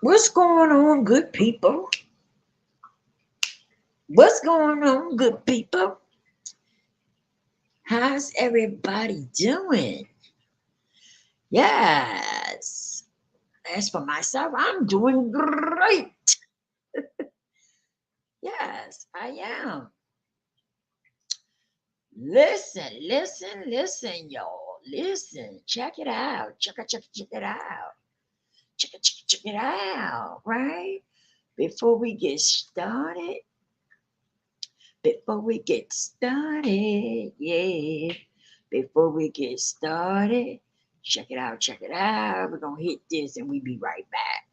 What's going on, good people? What's going on, good people? How's everybody doing? Yes. As for myself, I'm doing great. Yes, I am. Listen, y'all. Listen. Check it out. Check it out. Check it out, right? Before we get started, before we get started, yeah. Before we get started, check it out, check it out. We're gonna hit this and we be right back.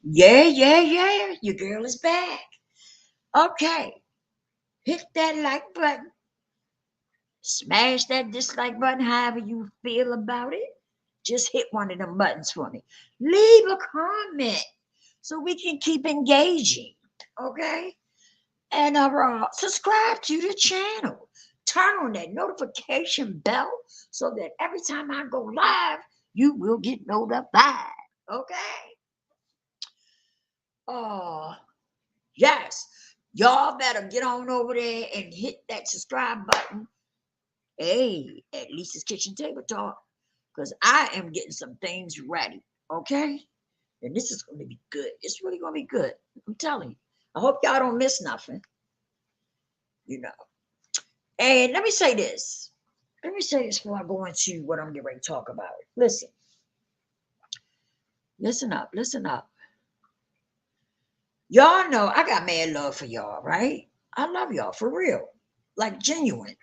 Yeah. Your girl is back. Okay. Hit that like button. Smash that dislike button, however you feel about it. Just hit one of them buttons for me. Leave a comment so we can keep engaging. Okay? And subscribe to the channel. Turn on that notification bell so that every time I go live, you will get notified. Okay? Oh, yes. Y'all better get on over there and hit that subscribe button. Hey, at Lisa's Kitchen Table Talk, because I am getting some things ready. Okay? And this is going to be good. It's really going to be good. I'm telling you. I hope y'all don't miss nothing. You know. And let me say this. Let me say this before I go into what I'm getting ready to talk about. Listen, listen up, listen up. Y'all know I got mad love for y'all, right? I love y'all for real, like genuine.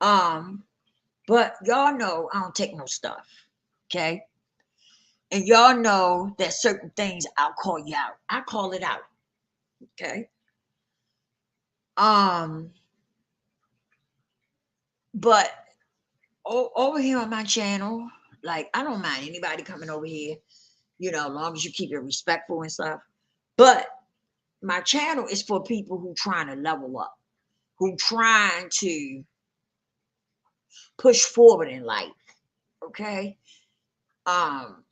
Um, but y'all know I don't take no stuff, okay? And y'all know that certain things I'll call you out. I call it out, okay? Um, but over here on my channel, like I don't mind anybody coming over here, as long as you keep it respectful and stuff. But my channel is for people who trying to level up, who trying to push forward in life. Okay. Um,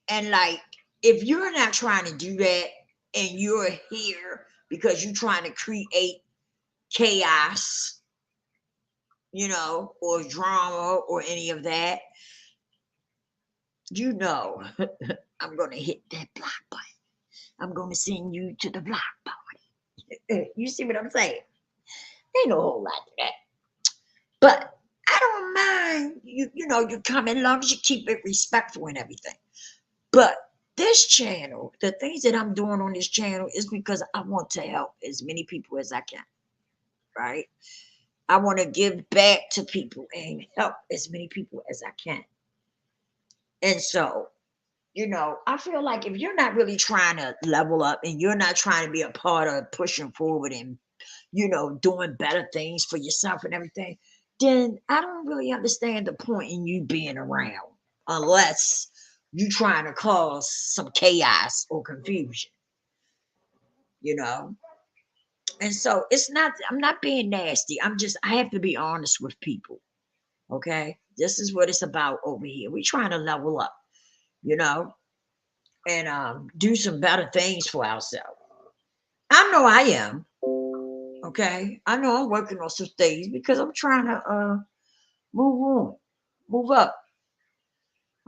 and like if you're not trying to do that and you're here because you're trying to create chaos, or drama or any of that, you know, I'm gonna hit that block button. I'm gonna send you to the block button. You see what I'm saying? Ain't no whole lot to that. But I don't mind you coming as long as you keep it respectful and everything. But this channel, the things that I'm doing on this channel is because I want to help as many people as I can, right? I want to give back to people and help as many people as I can. And so, I feel like if you're not really trying to level up and you're not trying to be a part of pushing forward and, doing better things for yourself and everything, then I don't really understand the point in you being around unless you trying to cause some chaos or confusion, you know? And so I'm not being nasty. I have to be honest with people. Okay. This is what it's about over here. We're trying to level up, you know, and do some better things for ourselves. I know I am. Okay. I know I'm working on some things because I'm trying to move on, move up.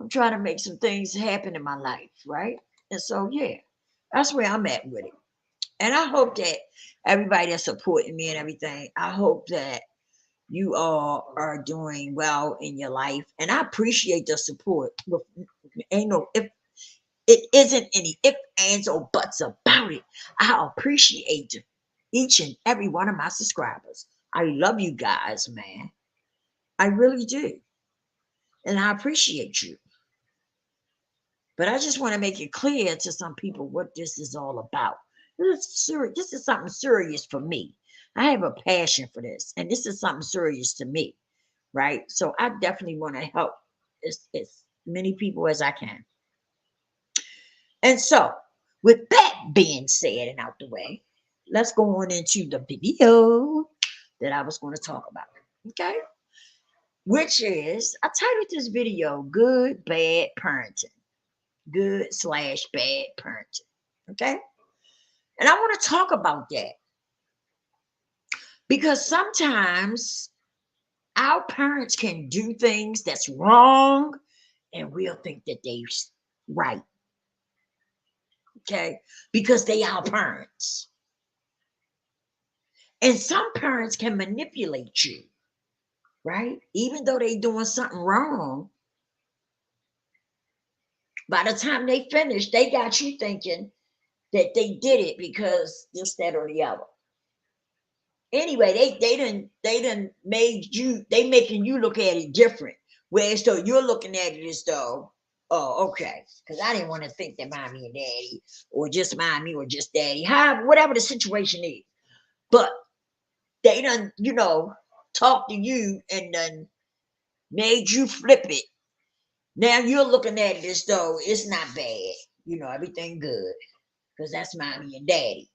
I'm trying to make some things happen in my life, right? And so, yeah, that's where I'm at with it. And I hope that everybody that's supporting me and everything, I hope that you all are doing well in your life. And I appreciate the support. Ain't no if it isn't any if, ands, or buts about it. I appreciate each and every one of my subscribers. I love you guys, man. I really do. And I appreciate you. But I just want to make it clear to some people what this is all about. This is serious. This is something serious for me. I have a passion for this, and this is something serious to me, right? So I definitely want to help as many people as I can. And so, with that being said and out the way, let's go on into the video that I was going to talk about. Okay? Which is, I titled this video Good Bad Parenting. Good/bad parenting. Okay? And I want to talk about that because sometimes our parents can do things that's wrong and we'll think that they're right. Okay? Because they are parents. And some parents can manipulate you, right? Even though they're doing something wrong, by the time they finish, they got you thinking that they did it because this, that, or the other. Anyway, they done made you, they making you look at it different. Whereas though you're looking at it as though, oh, okay, because I didn't want to think that mommy and daddy, or just mommy or just daddy, however, whatever the situation is. But they done, talk to you and done made you flip it. Now you're looking at it as though it's not bad, everything good, because that's mommy and daddy.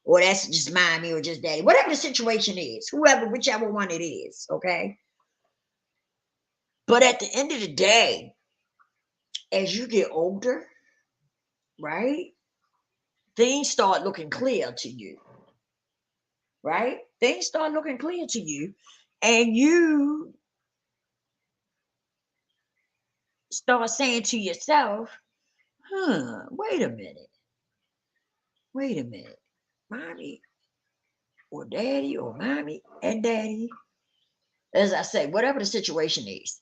Or that's just mommy or just daddy, whatever the situation is, whichever one it is, okay? But at the end of the day, as you get older, right, things start looking clear to you, right? Things start looking clear to you, and you start saying to yourself, wait a minute, mommy or daddy or mommy and daddy, as I say, whatever the situation is,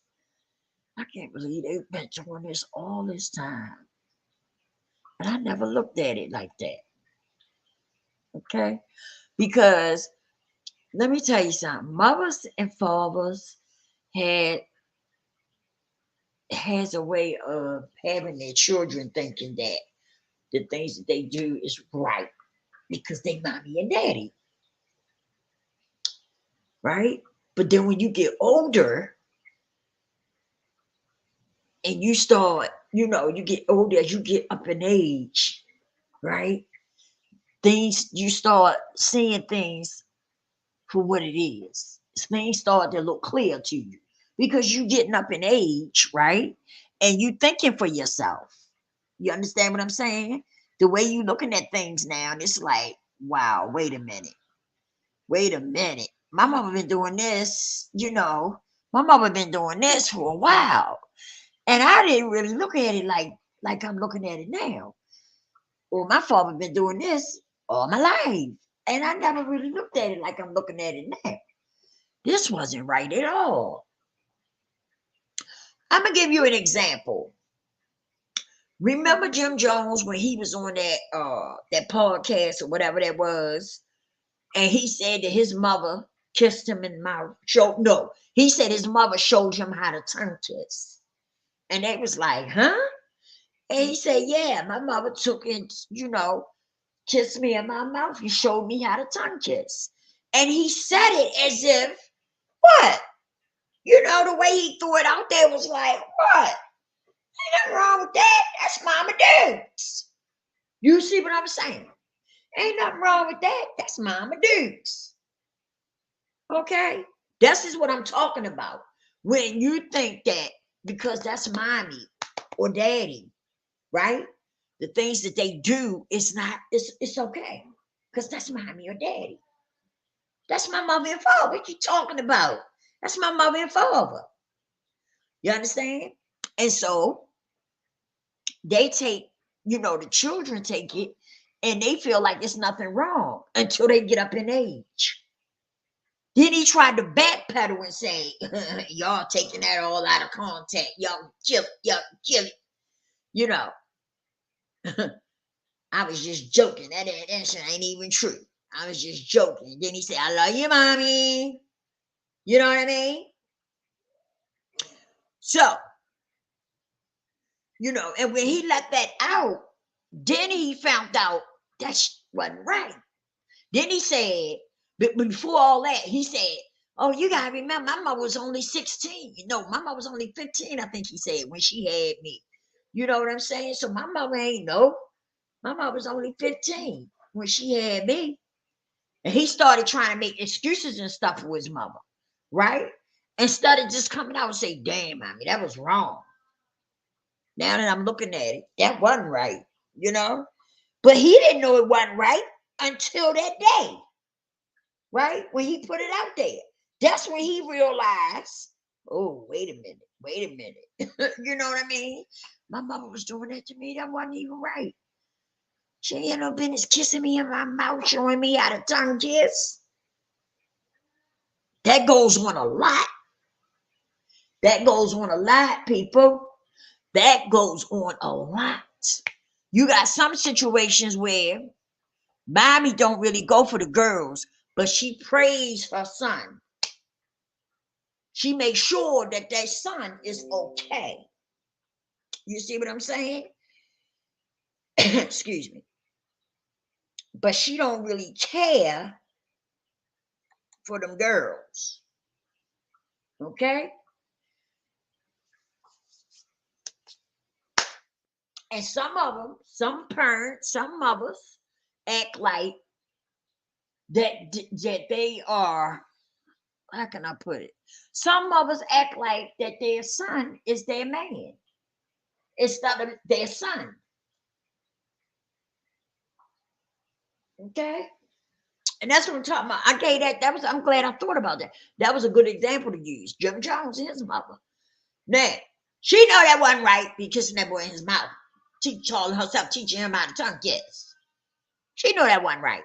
I can't believe they've been doing this all this time. And I never looked at it like that. Okay? Because let me tell you something. Mothers and fathers had has a way of having their children thinking that the things that they do is right because they mommy and daddy. Right? But then when you get older and you start, you get older as you get up in age, right? You start seeing things for what it is. Things start to look clear to you because you getting up in age, right? And you thinking for yourself. You understand what I'm saying? The way you looking at things now, and it's like, wow, wait a minute. Wait a minute. My mama been doing this, my mama been doing this for a while. And I didn't really look at it like I'm looking at it now. Well, my father been doing this all my life. And I never really looked at it like I'm looking at it now. This wasn't right at all. I'm gonna give you an example. Remember Jim Jones when he was on that podcast or whatever that was, and he said that his mother kissed him in the mouth. No, he said his mother showed him how to tongue kiss, and they was like, huh? And he said, yeah, my mother took it, kissed me in my mouth. You showed me how to tongue kiss, and he said it as if what? The way he threw it out there was like, what? Ain't nothing wrong with that. That's Mama Dukes. You see what I'm saying? Ain't nothing wrong with that. That's Mama Dukes. Okay? This is what I'm talking about. When you think that because that's mommy or daddy, right? The things that they do is not, it's okay. Because that's mommy or daddy. That's my mother and father. What you talking about? That's my mother and father. You understand? And so they take, the children take it and they feel like it's nothing wrong until they get up in age. Then he tried to backpedal and say, y'all taking that all out of context. Y'all kill it. You know, I was just joking. That shit ain't even true. I was just joking. Then he said, I love you, mommy. You know what I mean? So, you know, and when he let that out, then he found out that wasn't right. Then he said, but before all that, he said, oh, you got to remember, my mama was only 16. No, my mama was only 15, I think he said, when she had me. You know what I'm saying? So my mama ain't know. My mama was only 15 when she had me. And he started trying to make excuses and stuff for his mama, right? Instead of just coming out and say, damn, mommy, that was wrong. Now that I'm looking at it, that wasn't right, you know? But he didn't know it wasn't right until that day, right? When he put it out there. That's when he realized, oh, wait a minute. You know what I mean? My mama was doing that to me. That wasn't even right. She ain't no business kissing me in my mouth, showing me how to tongue kiss. That goes on a lot. That goes on a lot, people. That goes on a lot. You got some situations where mommy don't really go for the girls, but she prays her son. She makes sure that that son is okay. You see what I'm saying? Excuse me. But she don't really care for them girls. Okay? And some of them, some parents, some mothers act like that they are, how can I put it? Some mothers act like that their son is their man instead of their son. Okay? And that's what I'm talking about. I gave that. I'm glad I thought about that. That was a good example to use. Jim Jones and his mother. Now, she know that wasn't right, be kissing that boy in his mouth. Calling herself teaching him how to tongue kiss. She know that wasn't right.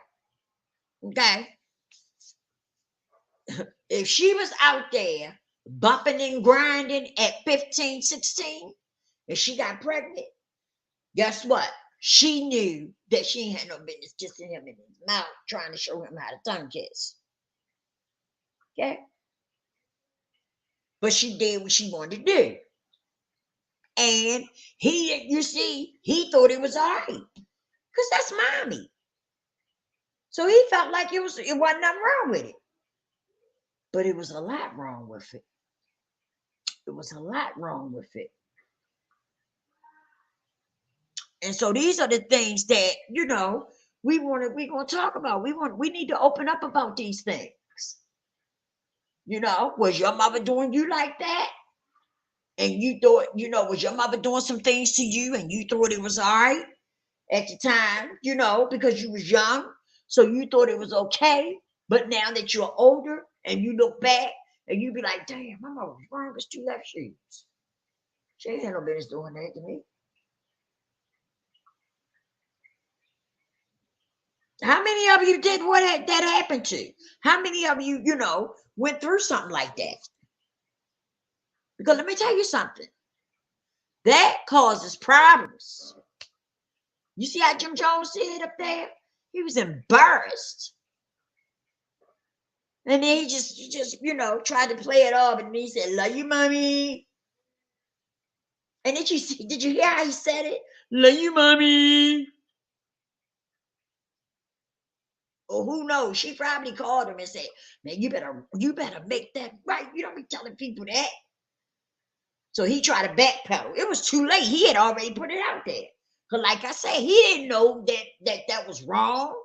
Okay? If she was out there bumping and grinding at 15, 16, and she got pregnant, guess what? She knew that she ain't had no business kissing him in his mouth, trying to show him how to tongue kiss. Okay? But she did what she wanted to do. And you see, he thought it was all right. Because that's mommy. So he felt like it wasn't nothing wrong with it. But it was a lot wrong with it. It was a lot wrong with it. And so these are the things that, you know, we're gonna talk about. We need to open up about these things. You know, was your mother doing you like that? And you thought, you know, was your mother doing some things to you and you thought it was all right at the time, you know, because you was young, so you thought it was okay. But now that you're older and you look back and you be like, damn, my mama was wrong as two left shoes. She ain't had no business doing that to me. How many of you did that happened to? How many of you, you know, went through something like that? Because let me tell you something. That causes problems. You see how Jim Jones said up there? He was embarrassed. And then he just, you know, tried to play it off. And he said, love you, mommy. And did you hear how he said it? Love you, mommy. Or who knows? She probably called him and said, man, you better make that right. You don't be telling people that. So he tried to backpedal. It was too late. He had already put it out there. Because like I said, he didn't know that was wrong.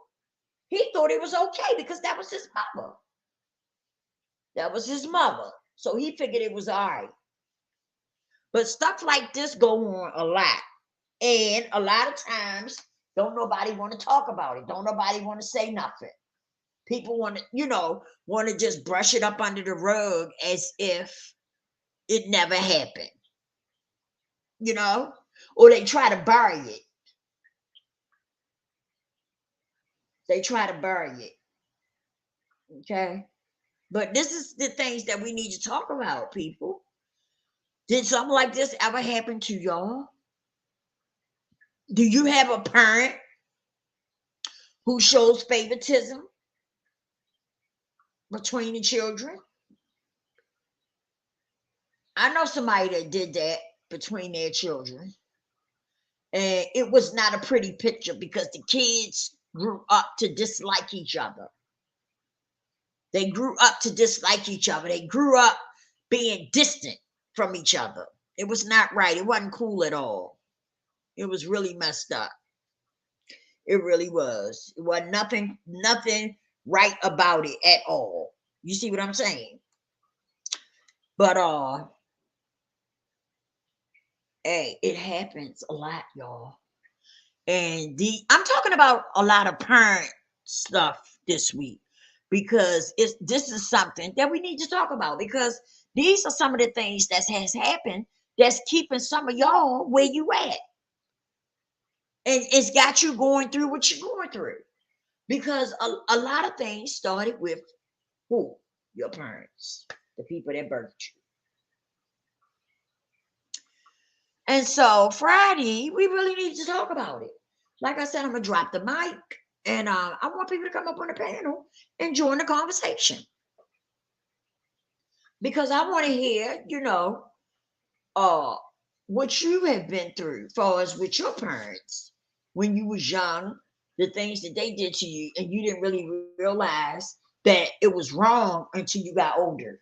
He thought it was okay because that was his mother. That was his mother. So he figured it was all right. But stuff like this go on a lot. And a lot of times, don't nobody want to talk about it. Don't nobody want to say nothing. People want to, you know, want to just brush it up under the rug as if it never happened. You know? Or they try to bury it. They try to bury it. Okay. But this is the things that we need to talk about, people. Did something like this ever happen to y'all? Do you have a parent who shows favoritism between the children? I know somebody that did that between their children. And it was not a pretty picture because the kids grew up to dislike each other. They grew up to dislike each other. They grew up being distant from each other. It was not right. It wasn't cool at all. It was really messed up. It really was. It was nothing right about it at all. You see what I'm saying? But hey, it happens a lot, y'all. And I'm talking about a lot of parent stuff this week because this is something that we need to talk about because these are some of the things that has happened that's keeping some of y'all where you at. And it's got you going through what you're going through. Because a lot of things started with who? Your parents, the people that birthed you. And so Friday, we really need to talk about it. Like I said, I'm gonna drop the mic, and I want people to come up on the panel and join the conversation because I want to hear, uh, what you have been through, as far as with your parents when you was young, the things that they did to you, and you didn't really realize that it was wrong until you got older.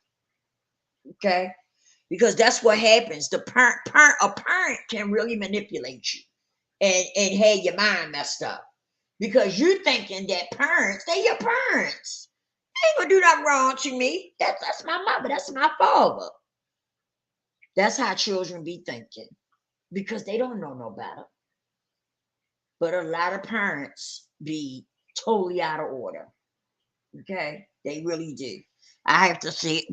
Okay, because that's what happens. A parent can really manipulate you and have your mind messed up because you're thinking that parents, they your parents. They ain't gonna do nothing wrong to me. That's my mother. That's my father. That's how children be thinking because they don't know no better. But a lot of parents be totally out of order. Okay, they really do. I have to say,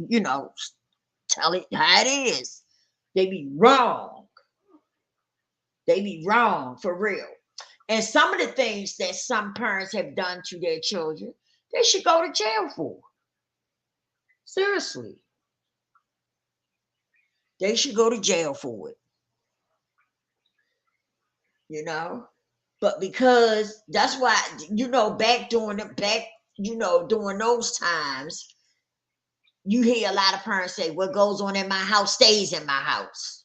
tell it how it is. They be wrong. They be wrong for real. And some of the things that some parents have done to their children, they should go to jail for. Seriously. They should go to jail for it, you know? But because that's why, during those times, you hear a lot of parents say, what goes on in my house stays in my house.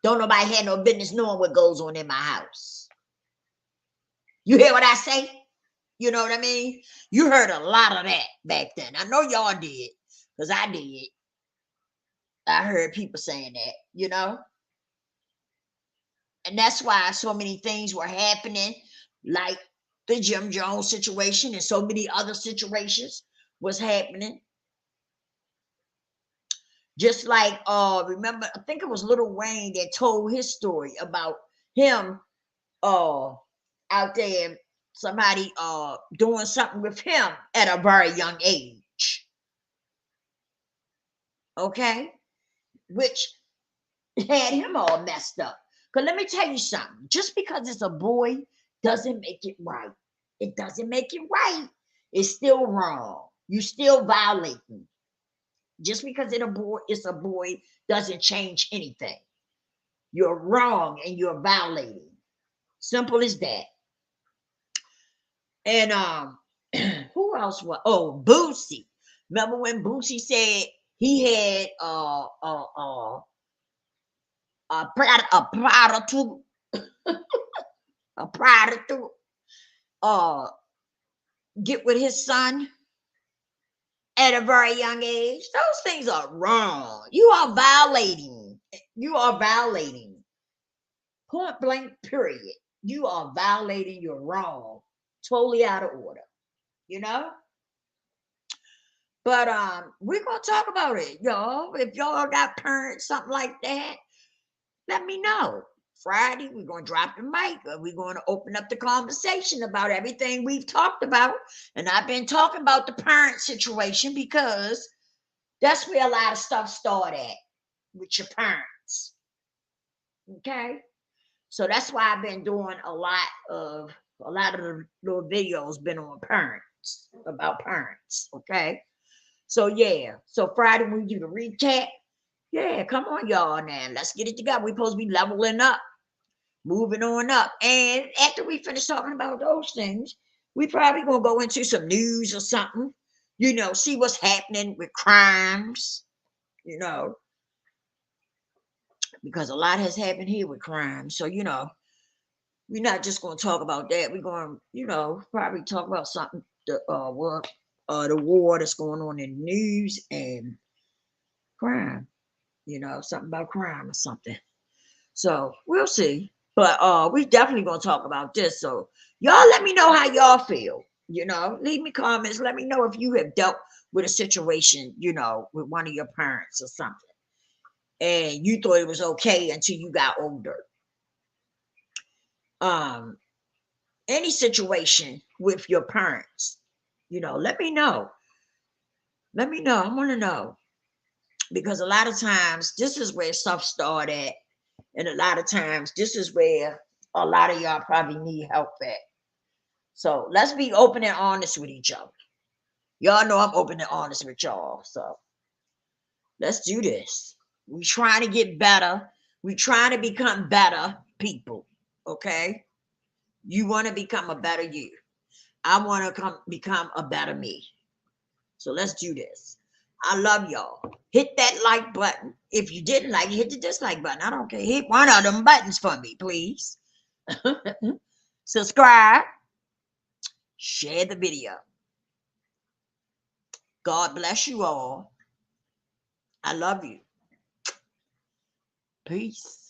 Don't nobody have no business knowing what goes on in my house. You hear what I say? You know what I mean? You heard a lot of that back then. I know y'all did, because I did. I heard people saying that. And that's why so many things were happening, like the Jim Jones situation and so many other situations was happening. Just like remember, I think it was Little Wayne that told his story about him out there, somebody doing something with him at a very young age. Okay? Which had him all messed up. Because let me tell you something. Just because it's a boy doesn't make it right. It doesn't make it right. It's still wrong. You still violating. Just because it's a boy doesn't change anything. You're wrong and you're violating. Simple as that. And who else was? Oh, Boosie. Remember when Boosie said he had a prostitute, a prostitute, uh, get with his son at a very young age? Those things are wrong. You are violating. You are violating. Point blank. Period. You are violating. You're wrong. Totally out of order. You know. But we're gonna talk about it, y'all. If y'all got parents, something like that, let me know. Friday, we're gonna drop the mic. We're gonna open up the conversation about everything we've talked about. And I've been talking about the parent situation because that's where a lot of stuff started at with your parents. Okay. So that's why I've been doing a lot of A lot of the little videos been on parents, about parents. Okay. So yeah. So Friday we do the recap. Yeah, come on, y'all now. Let's get it together. We're supposed to be leveling up, moving on up. And after we finish talking about those things, we probably gonna go into some news or something, see what's happening with crimes, because a lot has happened here with crime. So, we're not just gonna talk about that. We're gonna, probably talk about something the war that's going on in the news and crime, something about crime or something. So we'll see. But we definitely gonna talk about this. So y'all let me know how y'all feel. Leave me comments. Let me know if you have dealt with a situation, with one of your parents or something. And you thought it was okay until you got older. Any situation with your parents, let me know. Let me know. I want to know. Because a lot of times this is where stuff started. And a lot of times this is where a lot of y'all probably need help at. So let's be open and honest with each other. Y'all know I'm open and honest with y'all. So let's do this. We trying to get better. We trying to become better people. Okay? You want to become a better you. I want to become a better me. So let's do this. I love y'all. Hit that like button. If you didn't like it, hit the dislike button. I don't care. Hit one of them buttons for me, please. Subscribe. Share the video. God bless you all. I love you. Peace.